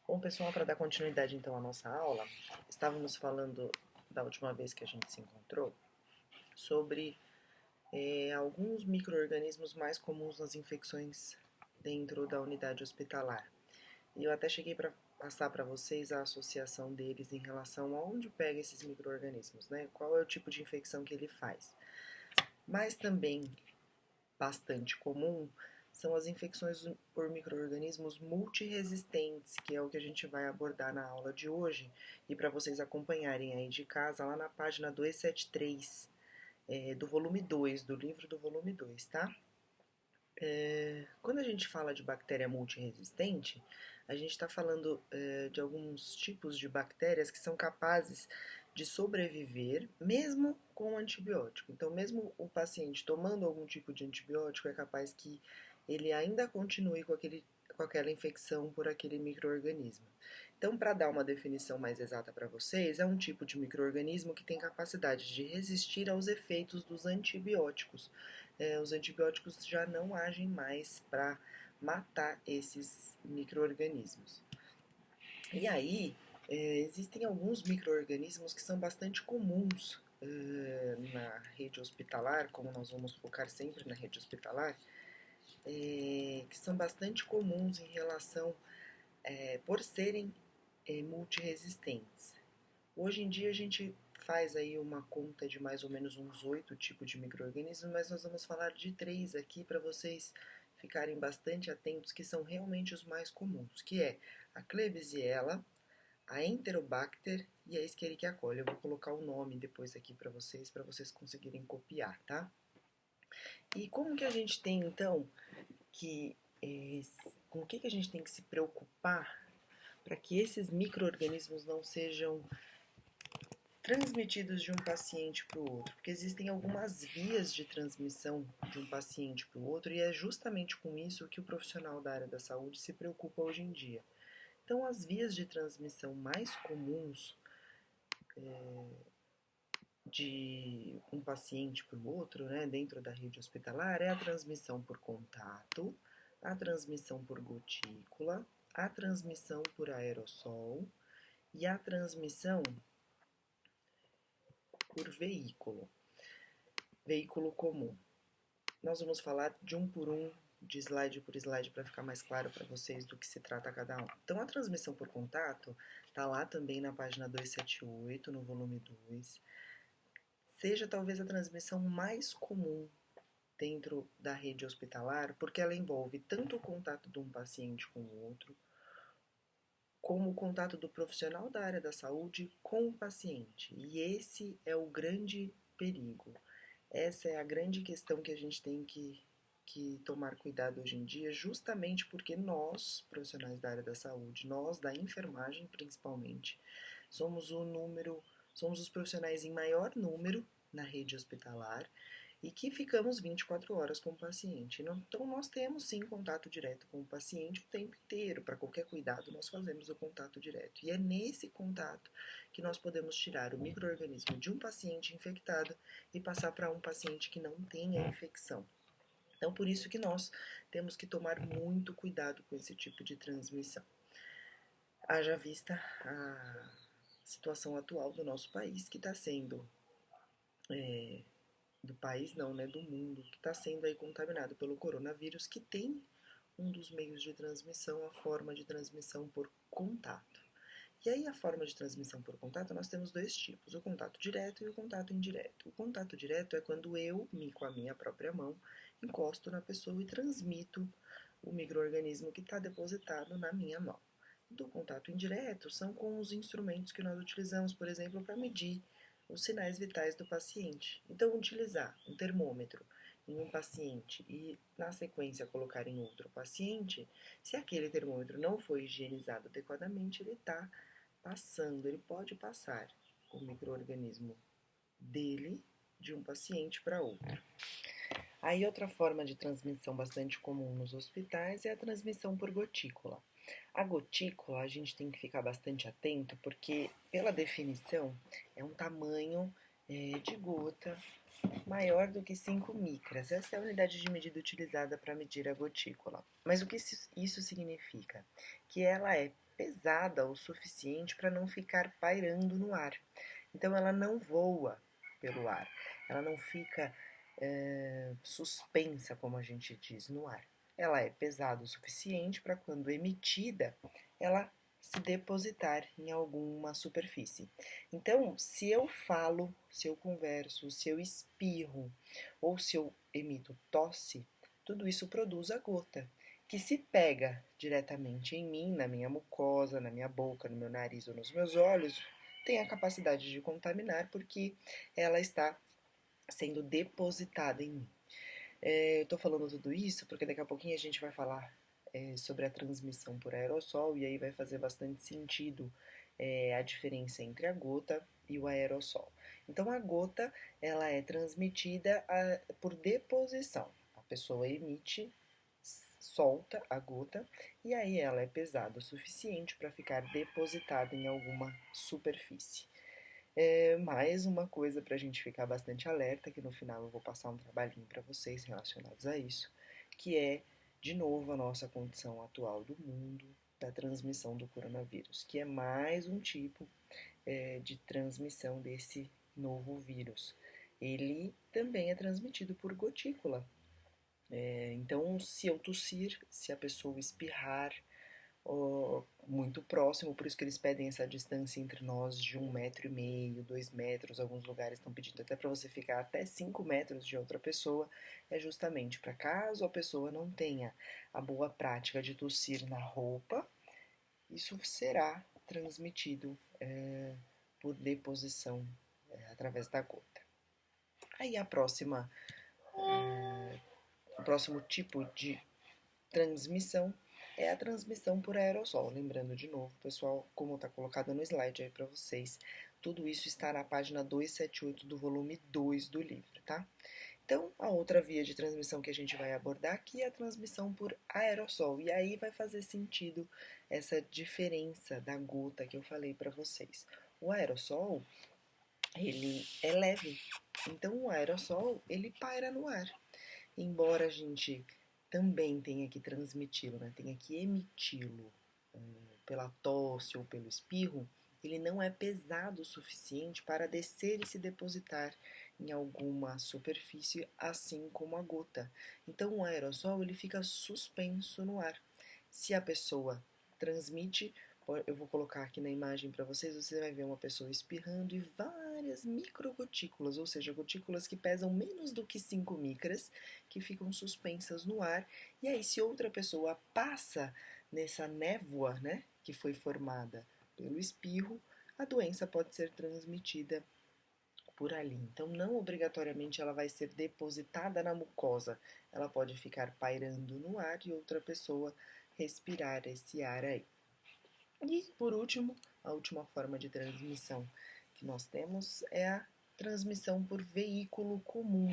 Bom, pessoal, para dar continuidade então à nossa aula, estávamos falando da última vez que a gente se encontrou sobre alguns micro-organismos mais comuns nas infecções dentro da unidade hospitalar. E eu até cheguei para passar para vocês a associação deles em relação a onde pega esses micro-organismos, né? Qual é o tipo de infecção que ele faz. Mas também bastante comum são as infecções por micro-organismos multiresistentes, que é o que a gente vai abordar na aula de hoje. E para vocês acompanharem aí de casa, lá na página 273 do volume 2, do livro do volume 2, tá? Quando a gente fala de bactéria multiresistente, a gente está falando de alguns tipos de bactérias que são capazes de sobreviver mesmo com antibiótico. Então, mesmo o paciente tomando algum tipo de antibiótico, é capaz que ele ainda continue com aquela infecção por aquele microorganismo. Então, para dar uma definição mais exata para vocês, é um tipo de microorganismo que tem capacidade de resistir aos efeitos dos antibióticos. Os antibióticos já não agem mais para matar esses micro-organismos. E aí, existem alguns micro-organismos que são bastante comuns na rede hospitalar, como nós vamos focar sempre na rede hospitalar, que são bastante comuns em relação, por serem multiresistentes. Hoje em dia a gente faz aí uma conta de mais ou menos uns 8 tipos de micro-organismos, mas nós vamos falar de 3 aqui para vocês ficarem bastante atentos, que são realmente os mais comuns, que é a Klebsiella, a Enterobacter e a Escherichia coli. Eu vou colocar o nome depois aqui para vocês conseguirem copiar, tá? E como que a gente tem então que com o que a gente tem que se preocupar para que esses micro-organismos não sejam transmitidos de um paciente para o outro, porque existem algumas vias de transmissão de um paciente para o outro e é justamente com isso que o profissional da área da saúde se preocupa hoje em dia. Então, as vias de transmissão mais comuns de um paciente para o outro, né, dentro da rede hospitalar, é a transmissão por contato, a transmissão por gotícula, a transmissão por aerossol e a transmissão por veículo comum. Nós vamos falar de um por um, de slide por slide, para ficar mais claro para vocês do que se trata cada um. Então, a transmissão por contato está lá também na página 278, no volume 2. Seja talvez a transmissão mais comum dentro da rede hospitalar, porque ela envolve tanto o contato de um paciente com o outro, como o contato do profissional da área da saúde com o paciente. E esse é o grande perigo. Essa é a grande questão que a gente tem que tomar cuidado hoje em dia, justamente porque nós, profissionais da área da saúde, nós da enfermagem principalmente, somos os profissionais em maior número na rede hospitalar e que ficamos 24 horas com o paciente. Então, nós temos sim contato direto com o paciente o tempo inteiro. Para qualquer cuidado, nós fazemos o contato direto. E é nesse contato que nós podemos tirar o micro-organismo de um paciente infectado e passar para um paciente que não tem a infecção. Então, por isso que nós temos que tomar muito cuidado com esse tipo de transmissão. Haja vista a situação atual do nosso país, que está sendo do país não, né, do mundo, que está sendo aí contaminado pelo coronavírus, que tem um dos meios de transmissão, a forma de transmissão por contato. E aí a forma de transmissão por contato, nós temos dois tipos, o contato direto e o contato indireto. O contato direto é quando eu, com a minha própria mão, encosto na pessoa e transmito o micro-organismo que está depositado na minha mão. Do contato indireto são com os instrumentos que nós utilizamos, por exemplo, para medir os sinais vitais do paciente. Então, utilizar um termômetro em um paciente e, na sequência, colocar em outro paciente, se aquele termômetro não foi higienizado adequadamente, ele está passando, ele pode passar o micro-organismo dele de um paciente para outro. Aí, outra forma de transmissão bastante comum nos hospitais é a transmissão por gotícula. A gotícula a gente tem que ficar bastante atento porque, pela definição, é um tamanho de gota maior do que 5 micras. Essa é a unidade de medida utilizada para medir a gotícula. Mas o que isso significa? Que ela é pesada o suficiente para não ficar pairando no ar. Então ela não voa pelo ar, ela não fica suspensa, como a gente diz, no ar. Ela é pesada o suficiente para quando emitida, ela se depositar em alguma superfície. Então, se eu falo, se eu converso, se eu espirro ou se eu emito tosse, tudo isso produz a gota, que se pega diretamente em mim, na minha mucosa, na minha boca, no meu nariz ou nos meus olhos, tem a capacidade de contaminar porque ela está sendo depositada em mim. Eu estou falando tudo isso porque daqui a pouquinho a gente vai falar sobre a transmissão por aerossol e aí vai fazer bastante sentido a diferença entre a gota e o aerossol. Então a gota ela é transmitida por deposição. A pessoa emite, solta a gota e aí ela é pesada o suficiente para ficar depositada em alguma superfície. Mais uma coisa para a gente ficar bastante alerta, que no final eu vou passar um trabalhinho para vocês relacionados a isso, que é, de novo, a nossa condição atual do mundo da transmissão do coronavírus, que é mais um tipo de transmissão desse novo vírus. Ele também é transmitido por gotícula. Então, se eu tossir, se a pessoa espirrar, muito próximo, por isso que eles pedem essa distância entre nós de 1,5 m, 2 metros. Alguns lugares estão pedindo até para você ficar até 5 metros de outra pessoa, é justamente para caso a pessoa não tenha a boa prática de tossir na roupa, isso será transmitido por deposição através da gota. Aí o próximo tipo de transmissão é a transmissão por aerossol. Lembrando de novo, pessoal, como está colocado no slide aí para vocês, tudo isso está na página 278 do volume 2 do livro, tá? Então, a outra via de transmissão que a gente vai abordar aqui é a transmissão por aerossol. E aí vai fazer sentido essa diferença da gota que eu falei para vocês. O aerossol, ele é leve. Então, o aerossol, ele paira no ar. Embora a gente também tenha que transmiti-lo, né? Tenha que emiti-lo pela tosse ou pelo espirro, ele não é pesado o suficiente para descer e se depositar em alguma superfície, assim como a gota. Então, o aerossol ele fica suspenso no ar. Se a pessoa transmite, eu vou colocar aqui na imagem para vocês, você vai ver uma pessoa espirrando e várias microgotículas, ou seja, gotículas que pesam menos do que 5 micras, que ficam suspensas no ar. E aí, se outra pessoa passa nessa névoa, né, que foi formada pelo espirro, a doença pode ser transmitida por ali. Então, não obrigatoriamente ela vai ser depositada na mucosa, ela pode ficar pairando no ar e outra pessoa respirar esse ar aí. E, por último, a última forma de transmissão que nós temos é a transmissão por veículo comum.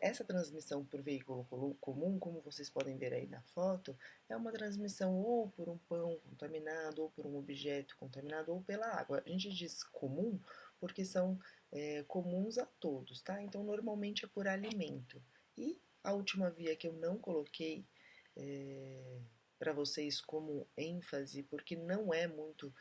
Essa transmissão por veículo comum, como vocês podem ver aí na foto, é uma transmissão ou por um pão contaminado, ou por um objeto contaminado, ou pela água. A gente diz comum porque são comuns a todos, tá? Então, normalmente é por alimento. E a última via que eu não coloquei para vocês como ênfase, porque não é muito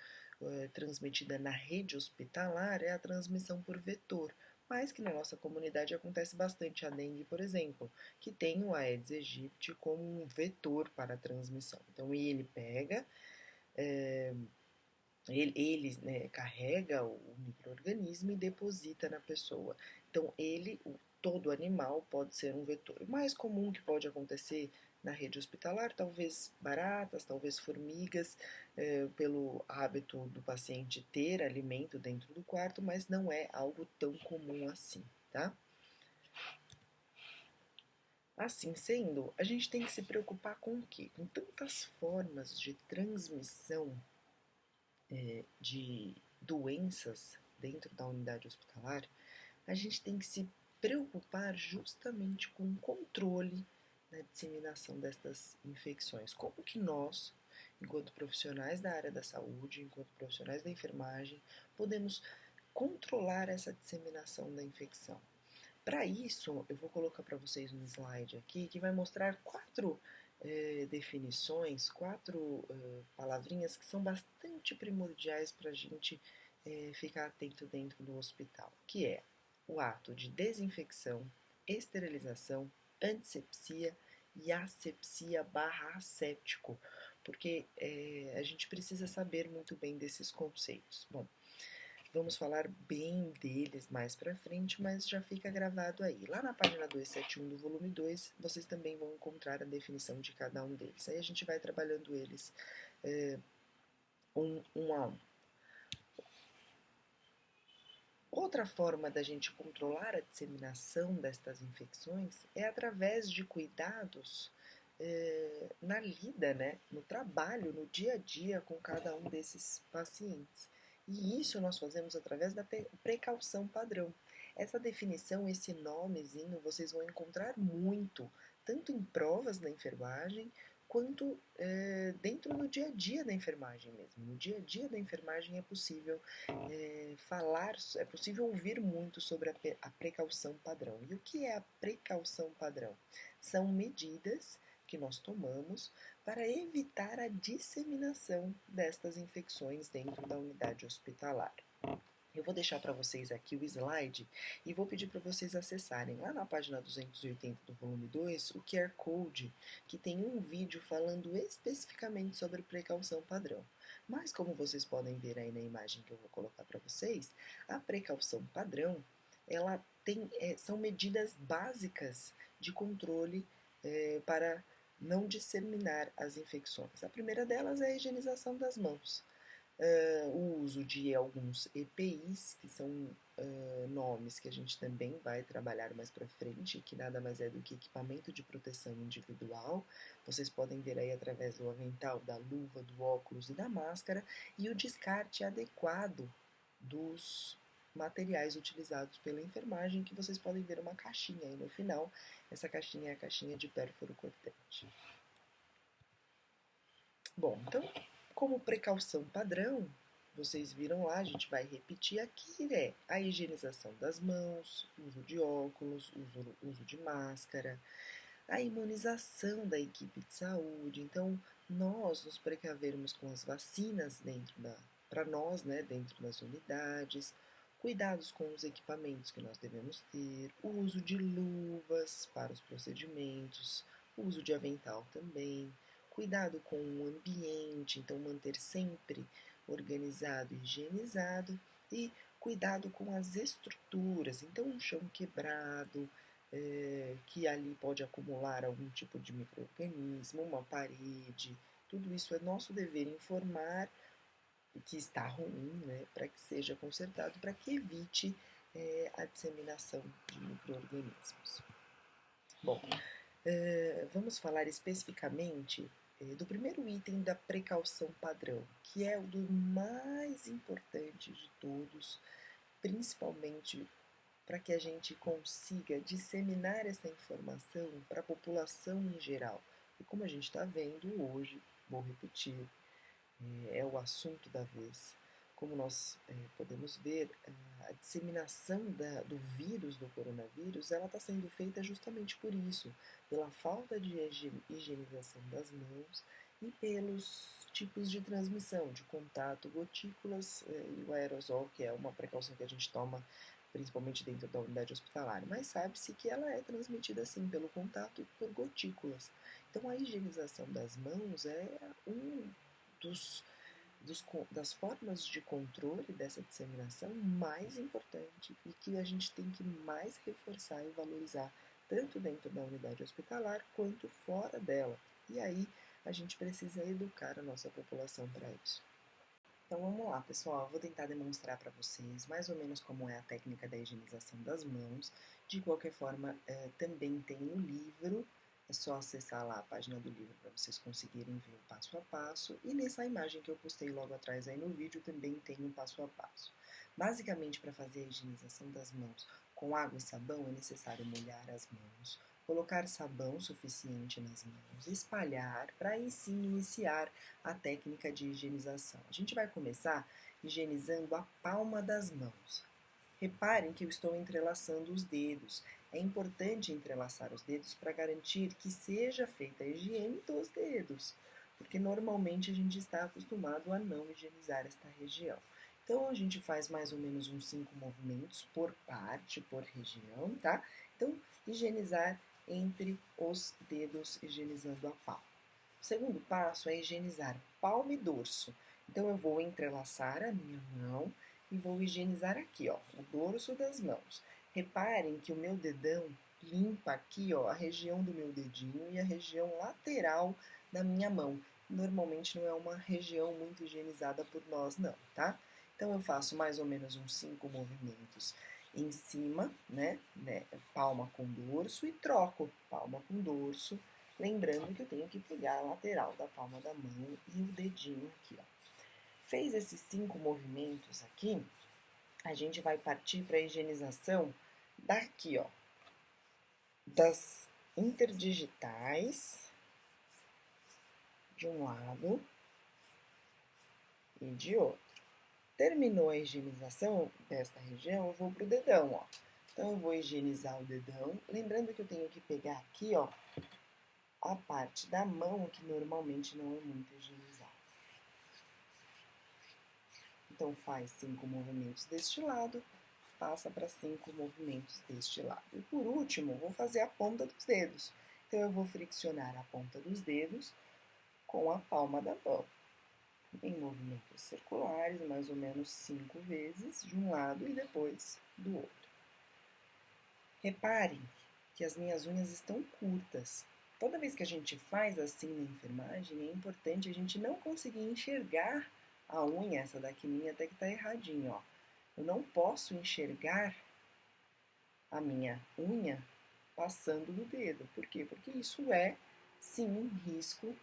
transmitida na rede hospitalar, é a transmissão por vetor, mas que na nossa comunidade acontece bastante a dengue, por exemplo, que tem o Aedes aegypti como um vetor para a transmissão. Então ele pega, ele carrega o micro-organismo e deposita na pessoa. Então todo animal pode ser um vetor. O mais comum que pode acontecer na rede hospitalar, talvez baratas, talvez formigas, pelo hábito do paciente ter alimento dentro do quarto, mas não é algo tão comum assim, tá? Assim sendo, a gente tem que se preocupar com o quê? Com tantas formas de transmissão de doenças dentro da unidade hospitalar, a gente tem que se preocupar justamente com o controle na disseminação destas infecções. Como que nós, enquanto profissionais da área da saúde, enquanto profissionais da enfermagem, podemos controlar essa disseminação da infecção? Para isso, eu vou colocar para vocês um slide aqui que vai mostrar 4 definições, 4 palavrinhas que são bastante primordiais para a gente ficar atento dentro do hospital, que é o ato de desinfecção, esterilização, antisepsia e asepsia barra asséptico, porque a gente precisa saber muito bem desses conceitos. Bom, vamos falar bem deles mais pra frente, mas já fica gravado aí. Lá na página 271 do volume 2, vocês também vão encontrar a definição de cada um deles. Aí a gente vai trabalhando eles um a um. Outra forma da gente controlar a disseminação destas infecções é através de cuidados na lida, né, no trabalho, no dia a dia com cada um desses pacientes. E isso nós fazemos através da precaução padrão. Essa definição, esse nomezinho, vocês vão encontrar muito, tanto em provas da enfermagem, quanto dentro do dia a dia da enfermagem mesmo. No dia a dia da enfermagem é possível é possível ouvir muito sobre a precaução padrão. E o que é a precaução padrão? São medidas que nós tomamos para evitar a disseminação destas infecções dentro da unidade hospitalar. Eu vou deixar para vocês aqui o slide e vou pedir para vocês acessarem lá na página 280 do volume 2 o QR Code, que tem um vídeo falando especificamente sobre precaução padrão. Mas como vocês podem ver aí na imagem que eu vou colocar para vocês, a precaução padrão ela são medidas básicas de controle para não disseminar as infecções. A primeira delas é a higienização das mãos. O uso de alguns EPIs, que são nomes que a gente também vai trabalhar mais para frente, que nada mais é do que equipamento de proteção individual. Vocês podem ver aí através do avental, da luva, do óculos e da máscara, e o descarte adequado dos materiais utilizados pela enfermagem, que vocês podem ver uma caixinha aí no final. Essa caixinha é a caixinha de pérfuro cortante. Bom, então, como precaução padrão, vocês viram lá, a gente vai repetir aqui, a higienização das mãos, uso de óculos, uso de máscara, a imunização da equipe de saúde. Então, nós nos precavermos com as vacinas para nós, né, dentro das unidades, cuidados com os equipamentos que nós devemos ter, o uso de luvas para os procedimentos, o uso de avental também, cuidado com o ambiente, então manter sempre organizado e higienizado, e cuidado com as estruturas, então um chão quebrado, que ali pode acumular algum tipo de micro-organismo, uma parede, tudo isso é nosso dever informar que está ruim, né, para que seja consertado, para que evite a disseminação de micro-organismos. Bom, vamos falar especificamente do primeiro item da precaução padrão, que é o do mais importante de todos, principalmente para que a gente consiga disseminar essa informação para a população em geral. E como a gente está vendo hoje, vou repetir, é o assunto da vez. Como nós podemos ver, a disseminação do vírus, do coronavírus, ela está sendo feita justamente por isso, pela falta de higienização das mãos e pelos tipos de transmissão, de contato, gotículas e o aerosol, que é uma precaução que a gente toma principalmente dentro da unidade hospitalar, mas sabe-se que ela é transmitida sim pelo contato e por gotículas. Então a higienização das mãos é um das formas de controle dessa disseminação mais importante e que a gente tem que mais reforçar e valorizar, tanto dentro da unidade hospitalar quanto fora dela. E aí a gente precisa educar a nossa população para isso. Então vamos lá, pessoal, eu vou tentar demonstrar para vocês mais ou menos como é a técnica da higienização das mãos. De qualquer forma, também tem no livro, é só acessar lá a página do livro para vocês conseguirem ver o passo a passo. E nessa imagem que eu postei logo atrás aí no vídeo também tem um passo a passo. Basicamente, para fazer a higienização das mãos com água e sabão é necessário molhar as mãos, colocar sabão suficiente nas mãos, espalhar, para aí sim iniciar a técnica de higienização. A gente vai começar higienizando a palma das mãos. Reparem que eu estou entrelaçando os dedos. É importante entrelaçar os dedos para garantir que seja feita a higiene dos dedos, porque normalmente a gente está acostumado a não higienizar esta região. Então, a gente faz mais ou menos uns 5 movimentos por parte, por região, tá? Então, higienizar entre os dedos, higienizando a palma. O segundo passo é higienizar palma e dorso. Então, eu vou entrelaçar a minha mão e vou higienizar aqui, ó, o dorso das mãos. Reparem que o meu dedão limpa aqui, ó, a região do meu dedinho e a região lateral da minha mão. Normalmente não é uma região muito higienizada por nós, não, tá? Então, eu faço mais ou menos uns 5 movimentos em cima, né, palma com dorso e troco palma com dorso, lembrando que eu tenho que pegar a lateral da palma da mão e o dedinho aqui, ó. Fez esses 5 movimentos aqui, a gente vai partir para a higienização daqui, ó, das interdigitais de um lado e de outro. Terminou a higienização desta região, eu vou pro dedão, ó. Então, eu vou higienizar o dedão, lembrando que eu tenho que pegar aqui, ó, a parte da mão que normalmente não é muito higienizada. Então, faz 5 movimentos deste lado, passa para 5 movimentos deste lado. E por último, vou fazer a ponta dos dedos. Então, eu vou friccionar a ponta dos dedos com a palma da mão, em movimentos circulares, mais ou menos 5 vezes, de um lado e depois do outro. Reparem que as minhas unhas estão curtas. Toda vez que a gente faz assim na enfermagem, é importante a gente não conseguir enxergar a unha, essa daqui minha até que tá erradinha, ó. Eu não posso enxergar a minha unha passando do dedo. Por quê? Porque isso é, sim, um risco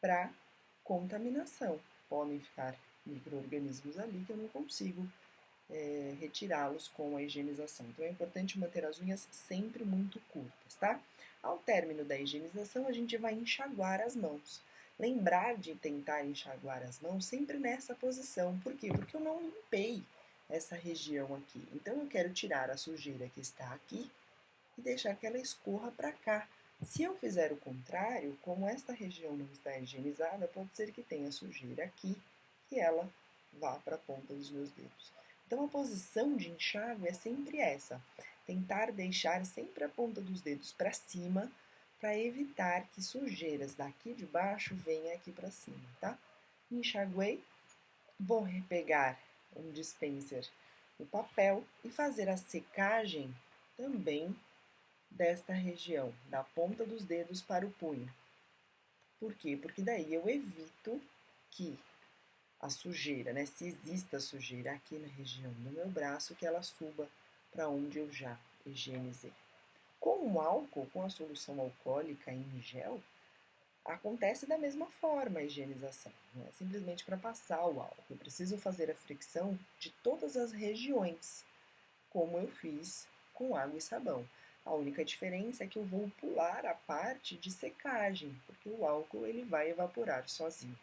para contaminação. Podem ficar micro-organismos ali que eu não consigo retirá-los com a higienização. Então, é importante manter as unhas sempre muito curtas, tá? Ao término da higienização, a gente vai enxaguar as mãos. Lembrar de tentar enxaguar as mãos sempre nessa posição. Por quê? Porque eu não limpei essa região aqui. Então, eu quero tirar a sujeira que está aqui e deixar que ela escorra para cá. Se eu fizer o contrário, como esta região não está higienizada, pode ser que tenha sujeira aqui e ela vá para a ponta dos meus dedos. Então, a posição de enxágue é sempre essa, tentar deixar sempre a ponta dos dedos para cima, para evitar que sujeiras daqui de baixo venham aqui para cima, tá? Enxaguei, vou pegar um dispenser, o papel e fazer a secagem também desta região, da ponta dos dedos para o punho. Por quê? Porque daí eu evito que a sujeira, né? Se exista sujeira aqui na região do meu braço, que ela suba para onde eu já higienizei. Com o álcool, com a solução alcoólica em gel, acontece da mesma forma a higienização. Não é simplesmente para passar o álcool. Eu preciso fazer a fricção de todas as regiões, como eu fiz com água e sabão. A única diferença é que eu vou pular a parte de secagem, porque o álcool ele vai evaporar sozinho.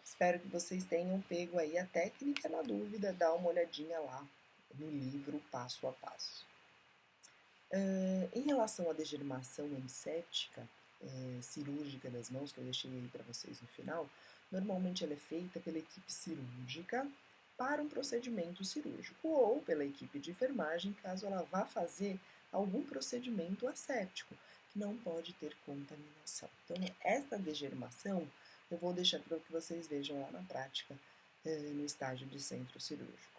Espero que vocês tenham pego aí a técnica. Na dúvida, dá uma olhadinha lá no livro passo a passo. Em relação à degermação anséptica cirúrgica das mãos, que eu deixei aí para vocês no final, normalmente ela é feita pela equipe cirúrgica para um procedimento cirúrgico ou pela equipe de enfermagem, caso ela vá fazer algum procedimento asséptico, que não pode ter contaminação. Então, esta degermação eu vou deixar para que vocês vejam lá na prática, no estágio de centro cirúrgico.